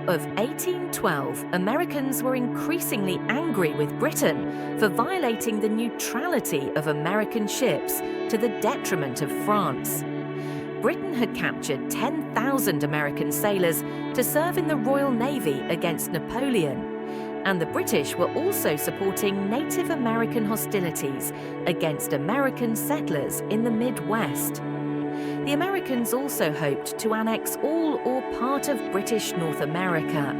of 1812, Americans were increasingly angry with Britain for violating the neutrality of American ships to the detriment of France. Britain had captured 10,000 American sailors to serve in the Royal Navy against Napoleon, and the British were also supporting Native American hostilities against American settlers in the Midwest. The Americans also hoped to annex all or part of British North America.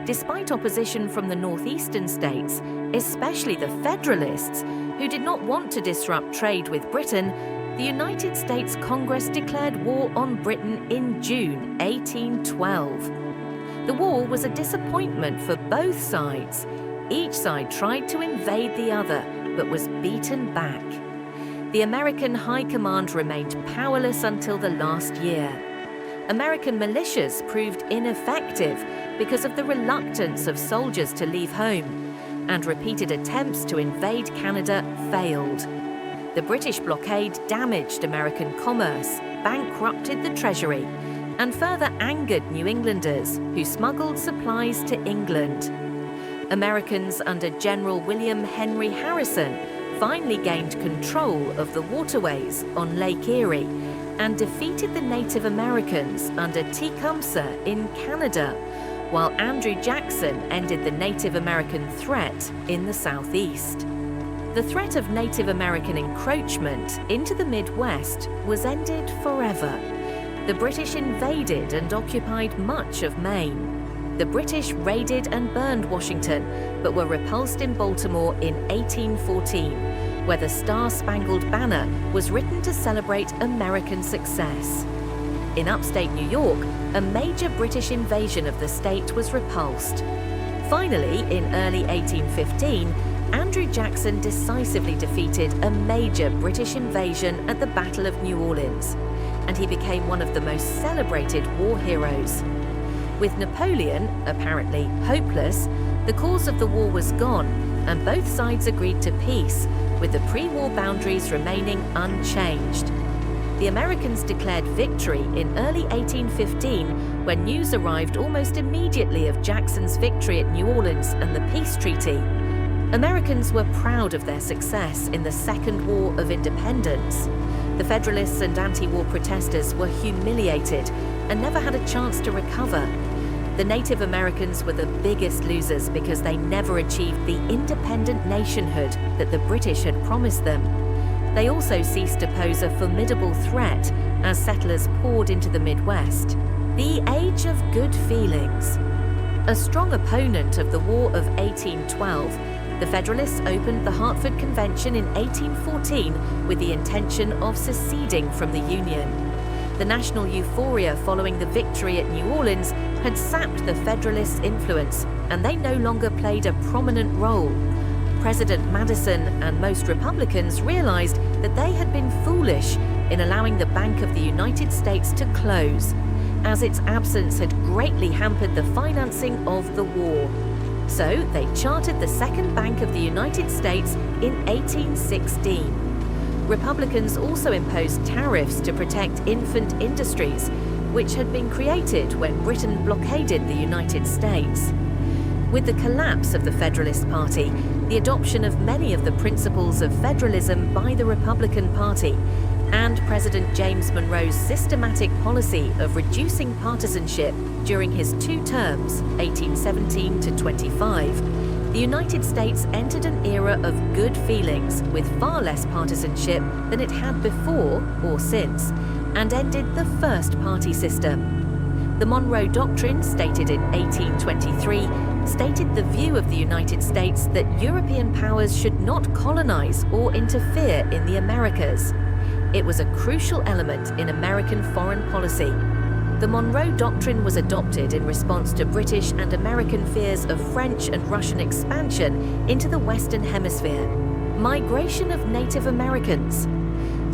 Despite opposition from the northeastern states, especially the Federalists, who did not want to disrupt trade with Britain, the United States Congress declared war on Britain in June 1812. The war was a disappointment for both sides. Each side tried to invade the other, but was beaten back. The American High Command remained powerless until the last year. American militias proved ineffective because of the reluctance of soldiers to leave home, and repeated attempts to invade Canada failed. The British blockade damaged American commerce, bankrupted the treasury, and further angered New Englanders who smuggled supplies to England. Americans under General William Henry Harrison finally gained control of the waterways on Lake Erie and defeated the Native Americans under Tecumseh in Canada, while Andrew Jackson ended the Native American threat in the Southeast. The threat of Native American encroachment into the Midwest was ended forever. The British invaded and occupied much of Maine. The British raided and burned Washington, but were repulsed in Baltimore in 1814, where the Star-Spangled Banner was written to celebrate American success. In upstate New York, a major British invasion of the state was repulsed. Finally, in early 1815, Andrew Jackson decisively defeated a major British invasion at the Battle of New Orleans, and he became one of the most celebrated war heroes. With Napoleon, apparently hopeless, the cause of the war was gone, and both sides agreed to peace, with the pre-war boundaries remaining unchanged. The Americans declared victory in early 1815 when news arrived almost immediately of Jackson's victory at New Orleans and the peace treaty. Americans were proud of their success in the Second War of Independence. The Federalists and anti-war protesters were humiliated and never had a chance to recover. The Native Americans were the biggest losers because they never achieved the independent nationhood that the British had promised them. They also ceased to pose a formidable threat as settlers poured into the Midwest. The Age of Good Feelings. A strong opponent of the War of 1812, the Federalists opened the Hartford Convention in 1814 with the intention of seceding from the Union. The national euphoria following the victory at New Orleans had sapped the Federalists' influence, and they no longer played a prominent role. President Madison and most Republicans realized that they had been foolish in allowing the Bank of the United States to close, as its absence had greatly hampered the financing of the war. So they chartered the Second Bank of the United States in 1816. Republicans also imposed tariffs to protect infant industries, which had been created when Britain blockaded the United States. With the collapse of the Federalist Party, the adoption of many of the principles of federalism by the Republican Party, and President James Monroe's systematic policy of reducing partisanship during his 2 terms, 1817 to 25, the United States entered an era of good feelings with far less partisanship than it had before or since, and ended the first party system. The Monroe Doctrine, stated in 1823, stated the view of the United States that European powers should not colonize or interfere in the Americas. It was a crucial element in American foreign policy. The Monroe Doctrine was adopted in response to British and American fears of French and Russian expansion into the Western Hemisphere. Migration of Native Americans.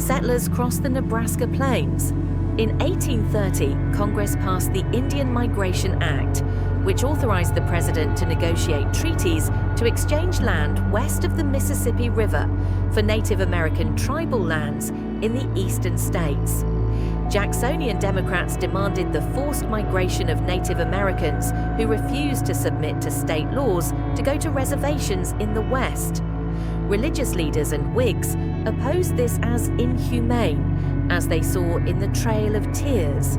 Settlers crossed the Nebraska Plains. In 1830, Congress passed the Indian Migration Act, which authorized the president to negotiate treaties to exchange land west of the Mississippi River for Native American tribal lands in the eastern states. Jacksonian Democrats demanded the forced migration of Native Americans who refused to submit to state laws to go to reservations in the West. Religious leaders and Whigs opposed this as inhumane, as they saw in the Trail of Tears.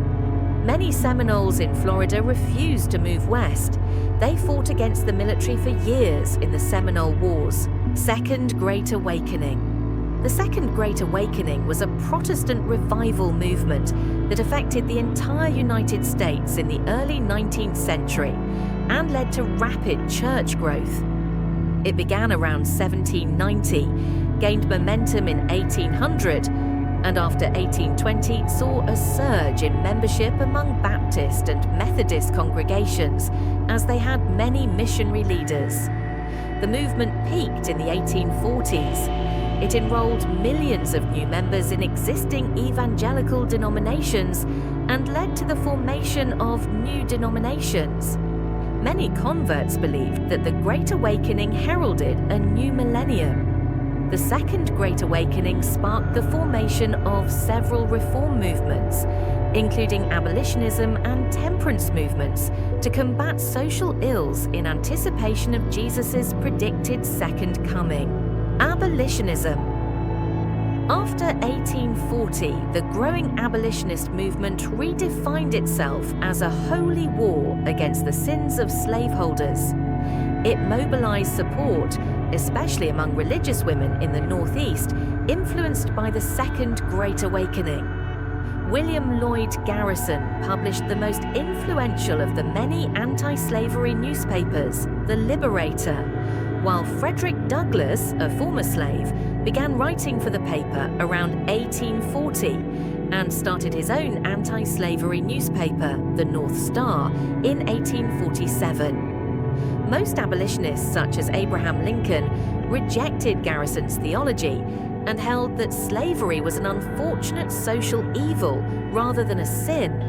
Many Seminoles in Florida refused to move west. They fought against the military for years in the Seminole Wars. Second Great Awakening. The Second Great Awakening was a Protestant revival movement that affected the entire United States in the early 19th century and led to rapid church growth. It began around 1790, gained momentum in 1800, and after 1820 saw a surge in membership among Baptist and Methodist congregations as they had many missionary leaders. The movement peaked in the 1840s. It enrolled millions of new members in existing evangelical denominations and led to the formation of new denominations. Many converts believed that the Great Awakening heralded a new millennium. The Second Great Awakening sparked the formation of several reform movements, including abolitionism and temperance movements, to combat social ills in anticipation of Jesus' predicted second coming. Abolitionism. After 1840, the growing abolitionist movement redefined itself as a holy war against the sins of slaveholders. It mobilized support, especially among religious women in the Northeast, influenced by the Second Great Awakening. William Lloyd Garrison published the most influential of the many anti-slavery newspapers, The Liberator, while Frederick Douglass, a former slave, began writing for the paper around 1840 and started his own anti-slavery newspaper, The North Star, in 1847. Most abolitionists, such as Abraham Lincoln, rejected Garrison's theology and held that slavery was an unfortunate social evil rather than a sin.